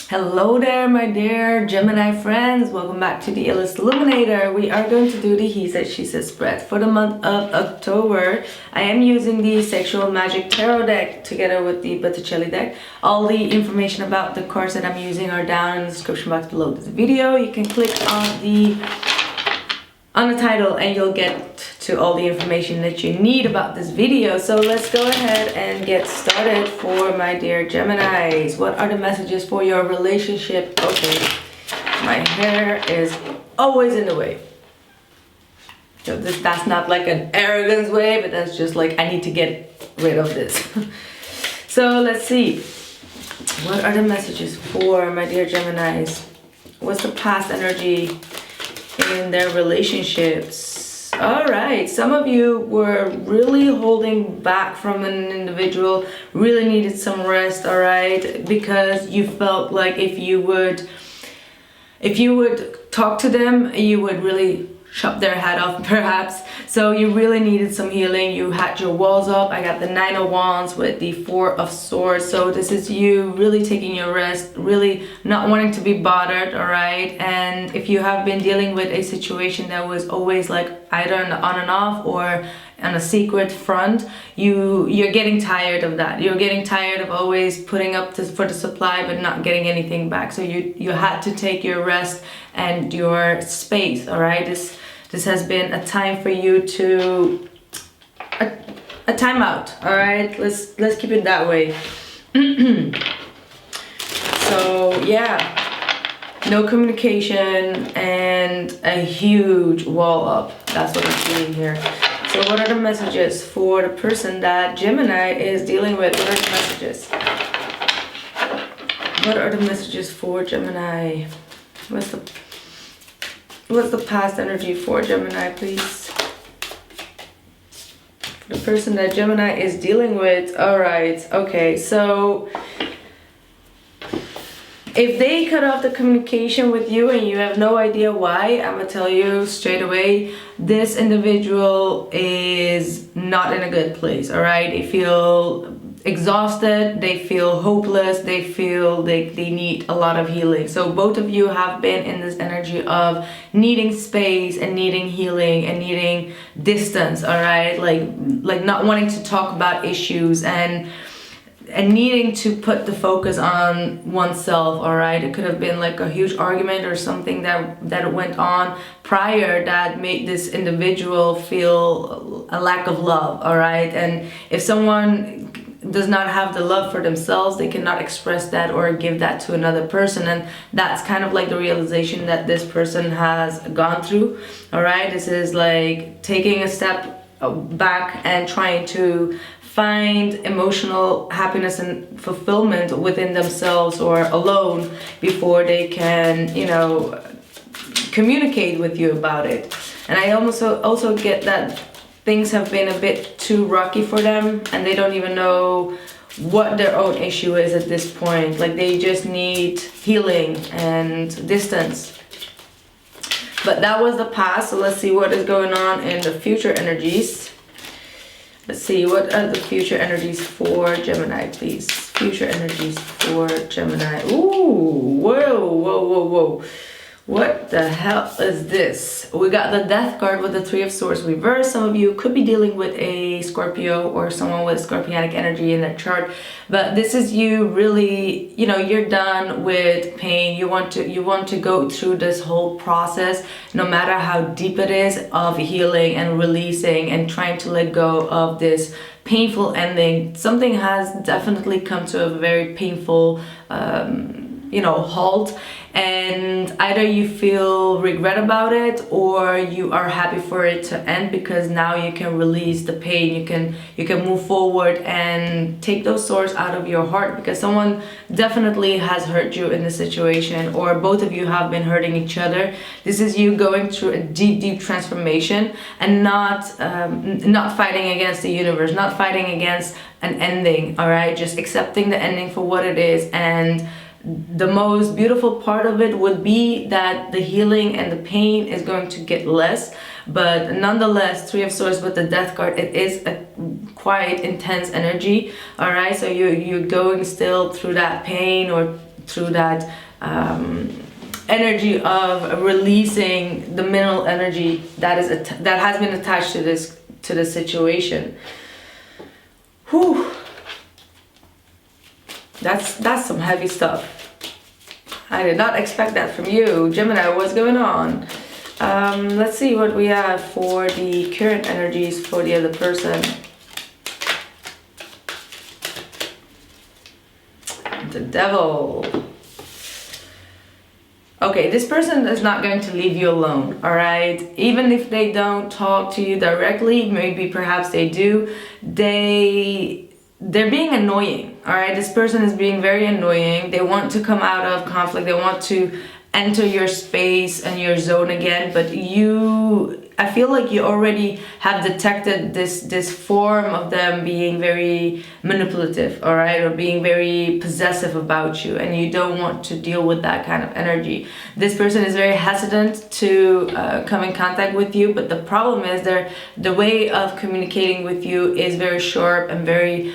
Hello there, my dear Gemini friends. Welcome back to the Illust Illuminator. We are going to do the He Said, She Said spread for the month of October. I am using the Sexual Magic Tarot deck together with the Botacelli deck. All the information about the cards that I'm using are down in the description box below this video. You can click on the title and you'll get to all the information that you need about this video. So let's go ahead and get started for my dear Geminis. What are the messages for your relationship? Okay, my hair is always in the way. So that's not like an arrogance way, but that's just like I need to get rid of this. So let's see. What are the messages for my dear Geminis? What's the past energy in their relationships? All right, some of you were really holding back from an individual, really needed some rest, all right, because you felt like if you would talk to them, you would really chop their head off perhaps. So you really needed some healing. You had your walls up. I got the 9 of Wands with the 4 of Swords. So this is you really taking your rest, really not wanting to be bothered, all right? And if you have been dealing with a situation that was always like either on and off or on a secret front, you're getting tired of that. You're getting tired of always putting up for the supply but not getting anything back. So you had to take your rest and your space, all right? This has been a time for you to a timeout, all right? Let's keep it that way. So yeah, no communication and a huge wall up. That's what I'm seeing here. So what are the messages for the person that Gemini is dealing with? What are the messages? What are the messages for Gemini? What's the past energy for Gemini, please? For the person that Gemini is dealing with. All right, okay, so if they cut off the communication with you and you have no idea why, I'm gonna tell you straight away, this individual is not in a good place, all right? They feel exhausted, they feel hopeless, they feel like they need a lot of healing. So both of you have been in this energy of needing space and needing healing and needing distance, all right? Like not wanting to talk about issues and needing to put the focus on oneself, all right? It could have been like a huge argument or something that went on prior that made this individual feel a lack of love, all right? And if someone does not have the love for themselves, they cannot express that or give that to another person, and that's kind of like the realization that this person has gone through, all right? This is like taking a step back and trying to find emotional happiness and fulfillment within themselves or alone before they can, you know, communicate with you about it. And I also get that things have been a bit too rocky for them and they don't even know what their own issue is at this point. Like they just need healing and distance. But that was the past, so let's see what is going on in the future energies. Let's see, what are the future energies for Gemini, please? Future energies for Gemini. Ooh, whoa. What the hell is this? We got the Death card with the 3 of Swords reversed. Some of you could be dealing with a Scorpio or someone with Scorpionic energy in their chart. But this is you really, you know, you're done with pain. You want to go through this whole process, no matter how deep it is, of healing and releasing and trying to let go of this painful ending. Something has definitely come to a very painful you know, halt, and either you feel regret about it or you are happy for it to end because now you can release the pain, you can move forward and take those sores out of your heart, because someone definitely has hurt you in the situation, or both of you have been hurting each other. This is you going through a deep transformation and not fighting against the universe, not fighting against an ending, all right? Just accepting the ending for what it is. And the most beautiful part of it would be that the healing and the pain is going to get less, but nonetheless, 3 of Swords with the Death card, it is a quite intense energy, all right? So you're going still through that pain or through that energy of releasing the mineral energy that has been attached to this situation. Whew. That's some heavy stuff. I did not expect that from you, Gemini. What's going on? Let's see what we have for the current energies for the other person. The Devil. Okay, this person is not going to leave you alone, all right? Even if they don't talk to you directly, maybe perhaps they do, they're being annoying, all right? This person is being very annoying. They want to come out of conflict. They want to enter your space and your zone again, but I feel like you already have detected this form of them being very manipulative, all right, or being very possessive about you, and you don't want to deal with that kind of energy. This person is very hesitant to come in contact with you, but the problem is the way of communicating with you is very sharp and very,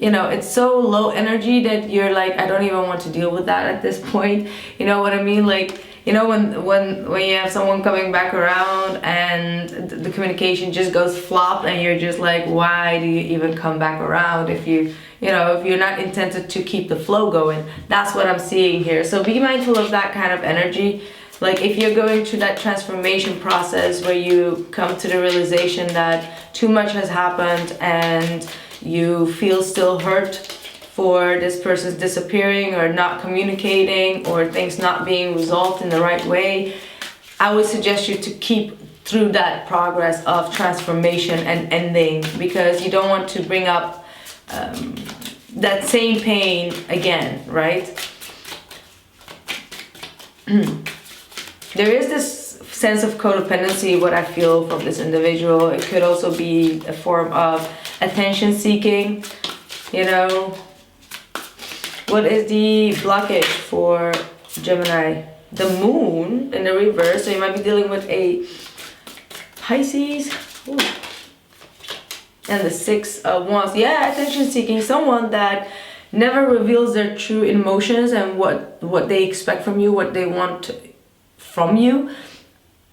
it's so low energy that you're like, I don't even want to deal with that at this point. You know what I mean? Like, when you have someone coming back around and the communication just goes flop, and you're just like, why do you even come back around if you're not intended to keep the flow going? That's what I'm seeing here. So be mindful of that kind of energy. Like, if you're going through that transformation process where you come to the realization that too much has happened and you feel still hurt for this person's disappearing or not communicating or things not being resolved in the right way, I would suggest you to keep through that progress of transformation and ending, because you don't want to bring up that same pain again, right? There is this sense of codependency, what I feel from this individual. It could also be a form of attention seeking, What is the blockage for Gemini? The Moon in the reverse, so you might be dealing with a Pisces. Ooh. And the Six of Wands. Yeah, attention seeking, someone that never reveals their true emotions and what they expect from you, what they want from you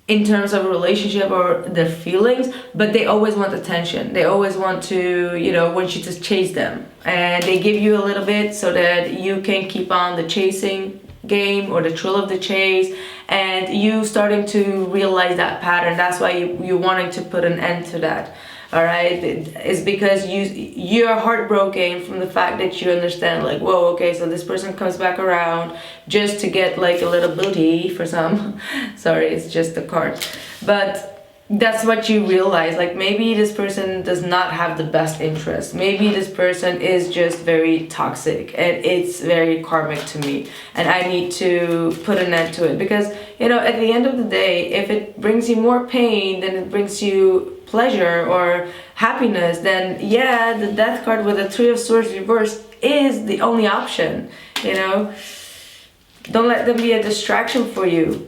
in terms of a relationship or their feelings, but they always want attention. They always want to, want you to chase them, and they give you a little bit so that you can keep on the chasing game or the thrill of the chase, and you starting to realize that pattern. That's why you wanting to put an end to that. All right, it's because you're heartbroken from the fact that you understand, like, whoa, okay, so this person comes back around just to get like a little booty for some. Sorry, it's just the card, but that's what you realize. Like, maybe this person does not have the best interest. Maybe this person is just very toxic, and it's very karmic to me, and I need to put an end to it, because at the end of the day, if it brings you more pain than it brings you pleasure or happiness, then yeah, the Death card with the Three of Swords reversed is the only option. Don't let them be a distraction for you.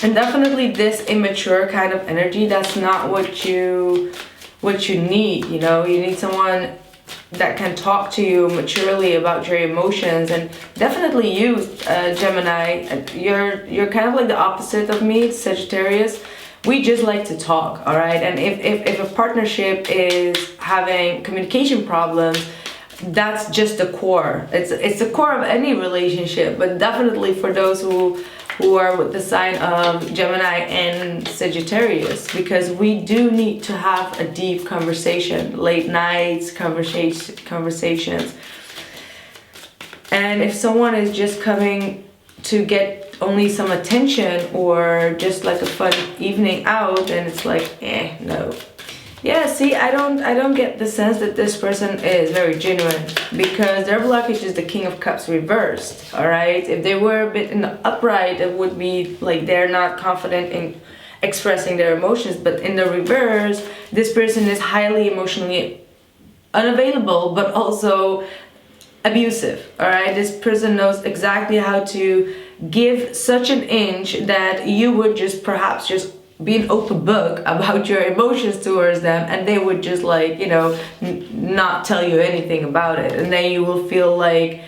And definitely this immature kind of energy, that's not what you need. You need someone that can talk to you maturely about your emotions. And definitely you, Gemini, you're kind of like the opposite of me, Sagittarius. We just like to talk, all right? And if a partnership is having communication problems, that's just the core. It's the core of any relationship, but definitely for those who are with the sign of Gemini and Sagittarius, because we do need to have a deep conversation, late nights conversations. And if someone is just coming to get only some attention or just like a fun evening out, then it's like, no. Yeah, see, I don't get the sense that this person is very genuine, because their blockage is the King of Cups reversed, all right? If they were a bit in the upright, it would be like they're not confident in expressing their emotions, but in the reverse, this person is highly emotionally unavailable, but also abusive, all right? This person knows exactly how to give such an inch that you would just perhaps just be an open book about your emotions towards them, and they would just like, you know, not tell you anything about it, and then you will feel like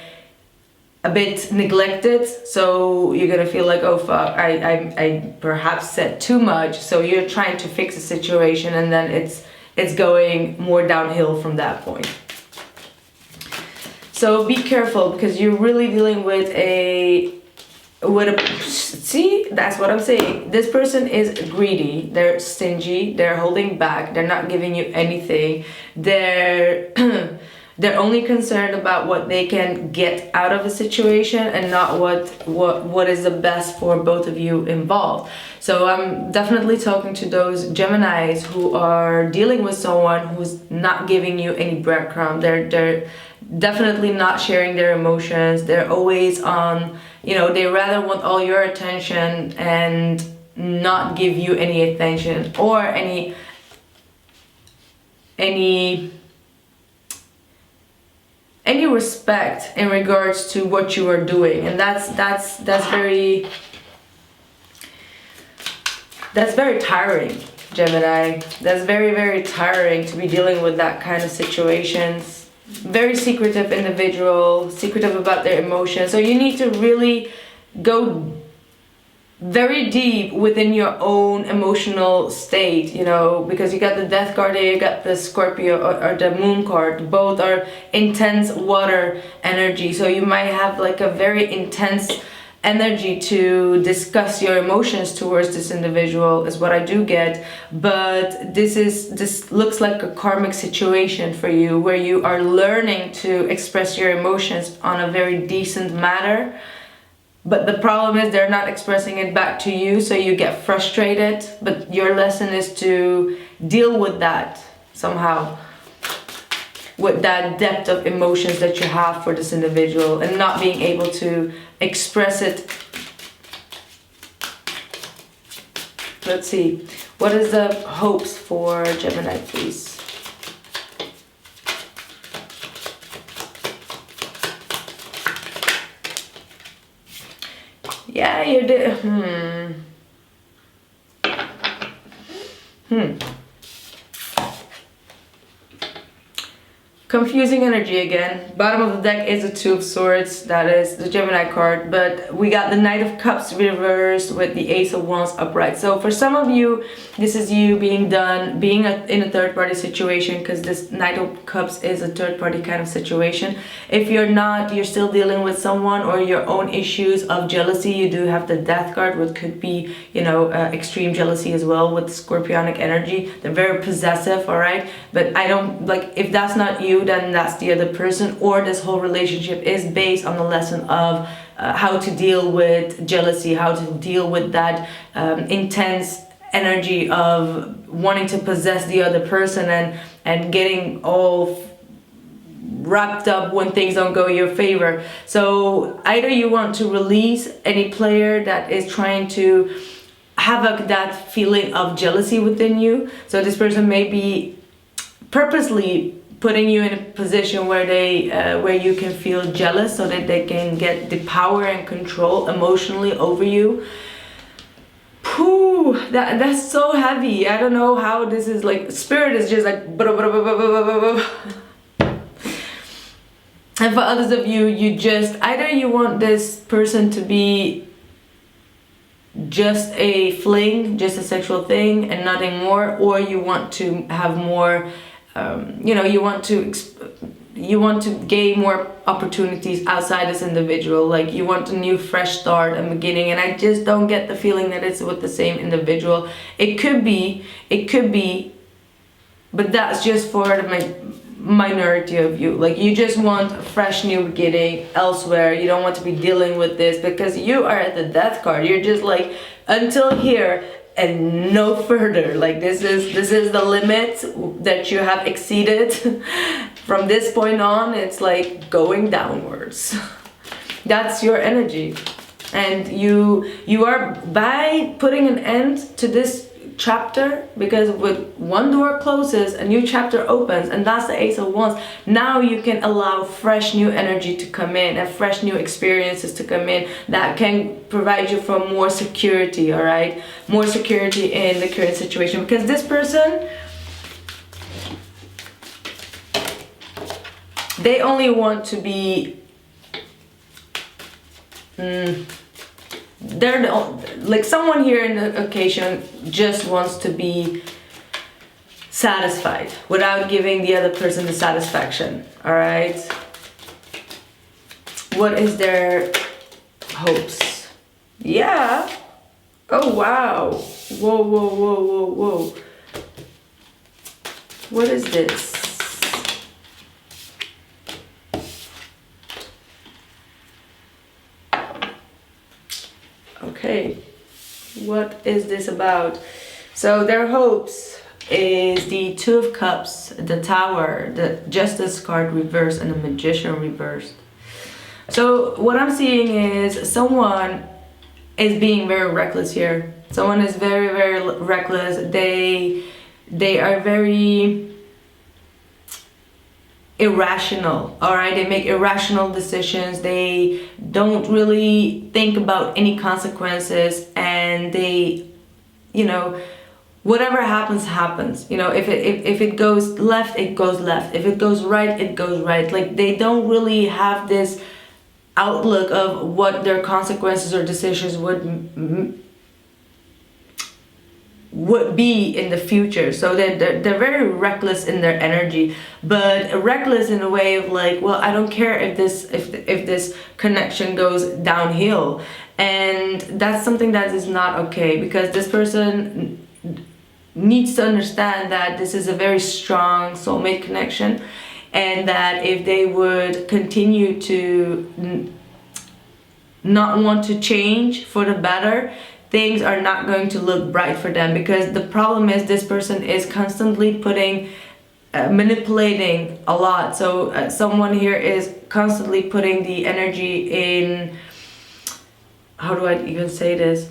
a bit neglected. So you're gonna feel like, oh fuck, I perhaps said too much. So you're trying to fix the situation, and then it's going more downhill from that point. So be careful, because you're really dealing with see, that's what I'm saying. This person is greedy, they're stingy, they're holding back, they're not giving you anything. They're they're only concerned about what they can get out of a situation, and not what is the best for both of you involved. So I'm definitely talking to those Geminis who are dealing with someone who's not giving you any breadcrumb. They're definitely not sharing their emotions. They're always on, you know, they rather want all your attention and not give you any attention or any respect in regards to what you are doing. And that's very tiring, Gemini. That's very tiring to be dealing with that kind of situations. Very secretive individual, secretive about their emotions. So you need to really go very deep within your own emotional state, you know, because you got the Death card here, you got the Scorpio or the Moon card. Both are intense water energy. So you might have like a very intense energy to discuss your emotions towards this individual, is what I do get. But this looks like a karmic situation for you, where you are learning to express your emotions on a very decent manner. But the problem is they're not expressing it back to you, so you get frustrated. But your lesson is to deal with that somehow, with that depth of emotions that you have for this individual, and not being able to express it. Let's see, what is the hopes for Gemini, please? Yeah, you did. Confusing energy again. Bottom of the deck is the Two of Swords. That is the Gemini card. But we got the Knight of Cups reversed with the Ace of Wands upright. So for some of you, this is you being in a third party situation, because this Knight of Cups is a third party kind of situation. If you're not, you're still dealing with someone or your own issues of jealousy. You do have the Death card, which could be, you know, extreme jealousy as well with Scorpionic energy. They're very possessive, all right? But I don't, like, if that's not you, then that's the other person, or this whole relationship is based on the lesson of how to deal with jealousy, how to deal with that intense energy of wanting to possess the other person, and getting all wrapped up when things don't go your favor. So either you want to release any player that is trying to have that feeling of jealousy within you. So this person may be purposely putting you in a position where where you can feel jealous, so that they can get the power and control emotionally over you. Whew, that's so heavy. I don't know how this is, like, spirit is just like and for others of you, you just either you want this person to be just a fling, just a sexual thing and nothing more, or you want to have more you know, you want to gain more opportunities outside this individual. Like, you want a new fresh start and beginning, and I just don't get the feeling that it's with the same individual. It could be, but that's just for the minority of you. Like, you just want a fresh new beginning elsewhere. You don't want to be dealing with this, because you are at the Death card. You're just like, until here and no further. Like, this is the limit that you have exceeded. From this point on, it's like going downwards. That's your energy. And you are, by putting an end to this chapter, because with one door closes, a new chapter opens, and that's the Ace of Wands. Now you can allow fresh new energy to come in and fresh new experiences to come in that can provide you for more security, all right? More security in the current situation, because this person, they only want to be they're like someone here in the occasion just wants to be satisfied without giving the other person the satisfaction, all right? What is their hopes? Yeah. Oh wow. Whoa, whoa, whoa, whoa, whoa. What is this? Okay, what is this about? So their hopes is the Two of Cups, the Tower, the Justice card reversed, and the Magician reversed. So what I'm seeing is someone is being very reckless here. Someone is very, very reckless. They are very irrational, all right? They make irrational decisions. They don't really think about any consequences, and they, you know, whatever happens, happens. You know, if it goes left, it goes left. If it goes right, it goes right. Like, they don't really have this outlook of what their consequences or decisions would be in the future. So they're very reckless in their energy, but reckless in a way of like, well, I don't care if this connection goes downhill. And that's something that is not okay, because this person needs to understand that this is a very strong soulmate connection, and that if they would continue to not want to change for the better, things are not going to look bright for them. Because the problem is this person is constantly manipulating a lot. So someone here is constantly putting the energy in, how do I even say this?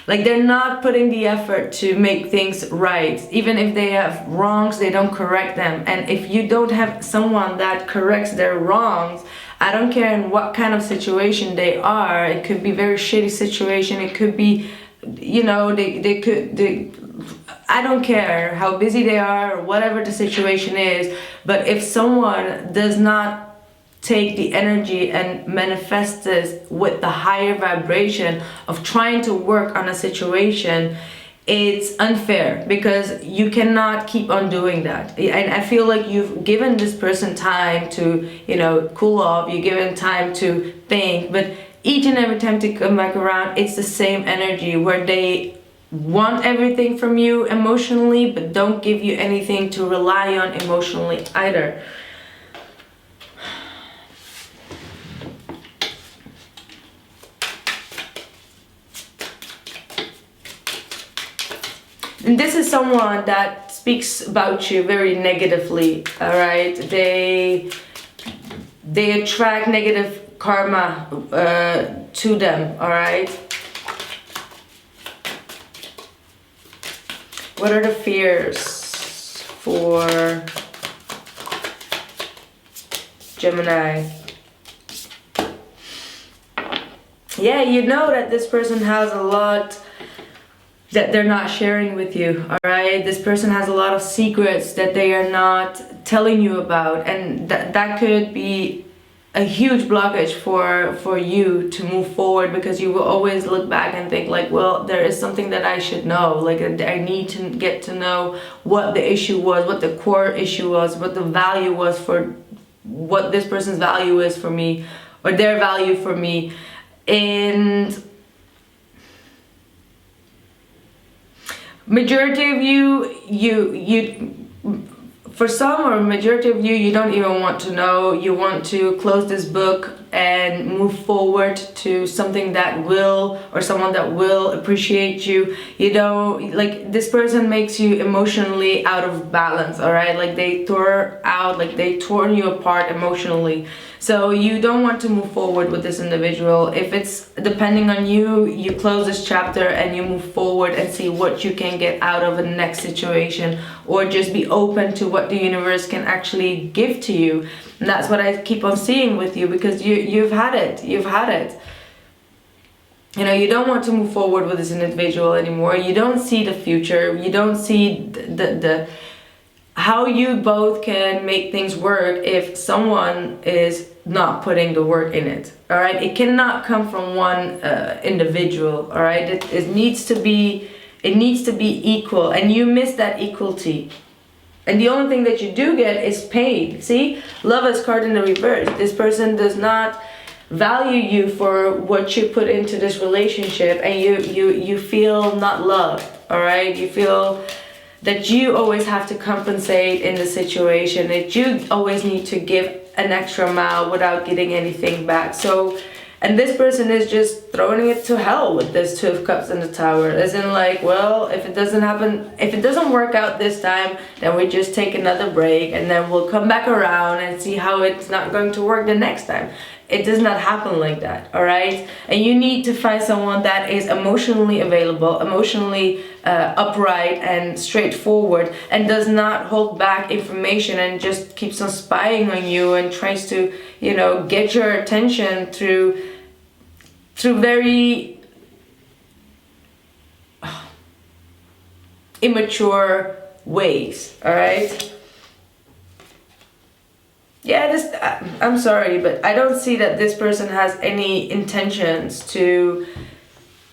Like, they're not putting the effort to make things right. Even if they have wrongs, they don't correct them. And if you don't have someone that corrects their wrongs, I don't care in what kind of situation they are. It could be very shitty situation. It could be, you know, I don't care how busy they are or whatever the situation is. But if someone does not take the energy and manifest this with the higher vibration of trying to work on a situation, it's unfair, because you cannot keep on doing that. And I feel like you've given this person time to, you know, cool off. You've given time to think, but each and every time to come back around, it's the same energy where they want everything from you emotionally, but don't give you anything to rely on emotionally either. And this is someone that speaks about you very negatively, all right? They attract negative karma to them, all right? What are the fears for Gemini? Yeah, you know that this person has a lot that they're not sharing with you, all right? This person has a lot of secrets that they are not telling you about, and that could be a huge blockage for you to move forward, because you will always look back and think like, well, there is something that I should know. Like, I need to get to know what the issue was, what the core issue was, what the value was, for what this person's value is for me, or their value for me. And majority of you for some, or majority of you don't even want to know. You want to close this book and move forward to something that will, or someone that will appreciate you. You know, like, this person makes you emotionally out of balance, all right? Like, they tore out, like, they torn you apart emotionally. So you don't want to move forward with this individual. If it's depending on you, you close this chapter and you move forward and see what you can get out of the next situation, or just be open to what the universe can actually give to you. And that's what I keep on seeing with you, because you've had it. You know, you don't want to move forward with this individual anymore. You don't see the future. You don't see the how you both can make things work if someone is not putting the work in it. All right, it cannot come from one individual. All right, it needs to be equal, and you miss that equality. And the only thing that you do get is pain. See, Lovers card in the reverse. This person does not value you for what you put into this relationship, and you feel not loved. All right, you feel that you always have to compensate in the situation, that you always need to give an extra mile without getting anything back. So, and this person is just throwing it to hell with this Two of Cups in the Tower, as in like, well, if it doesn't happen, if it doesn't work out this time, then we just take another break and then we'll come back around and see how it's not going to work the next time. It does not happen like that, all right? And you need to find someone that is emotionally available, emotionally upright and straightforward, and does not hold back information and just keeps on spying on you and tries to, you know, get your attention through very immature ways, all right? Yeah, I'm sorry, but I don't see that this person has any intentions to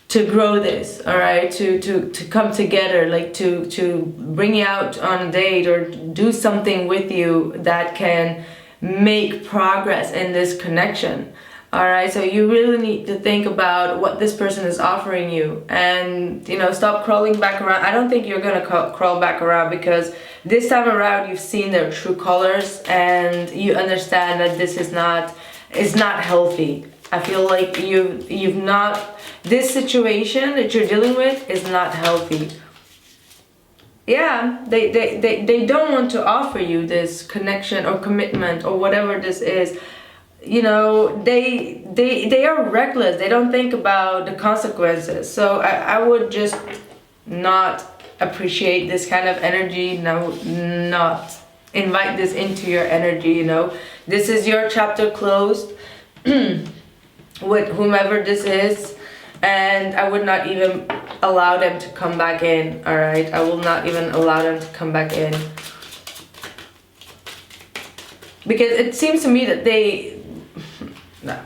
grow this, all right, to come together, like to bring you out on a date or do something with you that can make progress in this connection. All right, so you really need to think about what this person is offering you, and, you know, stop crawling back around. I don't think you're gonna crawl back around, because this time around you've seen their true colors and you understand that this is not healthy. I feel like you've not, this situation that you're dealing with is not healthy. Yeah, they don't want to offer you this connection or commitment or whatever this is. You know, they are reckless. They don't think about the consequences. So I would just not appreciate this kind of energy. No, not invite this into your energy. You know, this is your chapter closed with whomever this is, and I would not even allow them to come back in. All right, I will not even allow them to come back in, because it seems to me that no.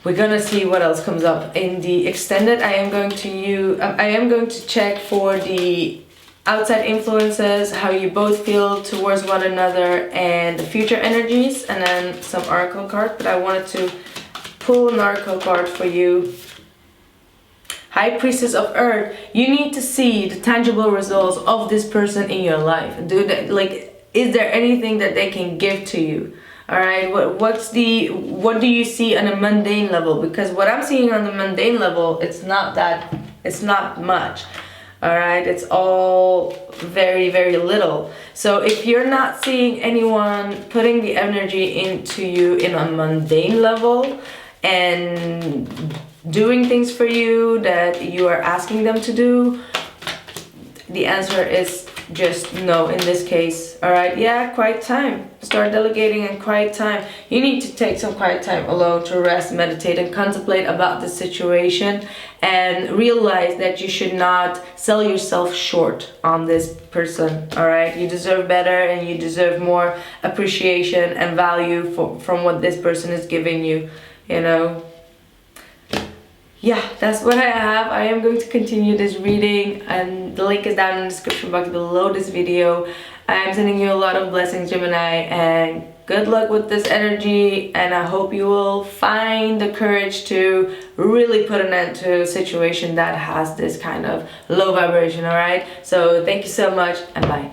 We're gonna see what else comes up in the extended. I am going to check for the outside influences, how you both feel towards one another, and the future energies, and then some oracle card. But I wanted to pull an oracle card for you. High Priestess of Earth. You need to see the tangible results of this person in your life. Is there anything that they can give to you? All right, what do you see on a mundane level? Because what I'm seeing on the mundane level, it's not much. All right, it's all very, very little. So if you're not seeing anyone putting the energy into you in a mundane level and doing things for you that you are asking them to do, the answer is just no in this case. All right, yeah, quiet time. Start delegating and quiet time. You need to take some quiet time alone to rest, meditate, and contemplate about the situation, and realize that you should not sell yourself short on this person. All right, you deserve better, and you deserve more appreciation and value from what this person is giving you, you know. Yeah, that's what I have. I am going to continue this reading, and the link is down in the description box below this video. I am sending you a lot of blessings, Gemini, and good luck with this energy, and I hope you will find the courage to really put an end to a situation that has this kind of low vibration. All right, so thank you so much, and bye.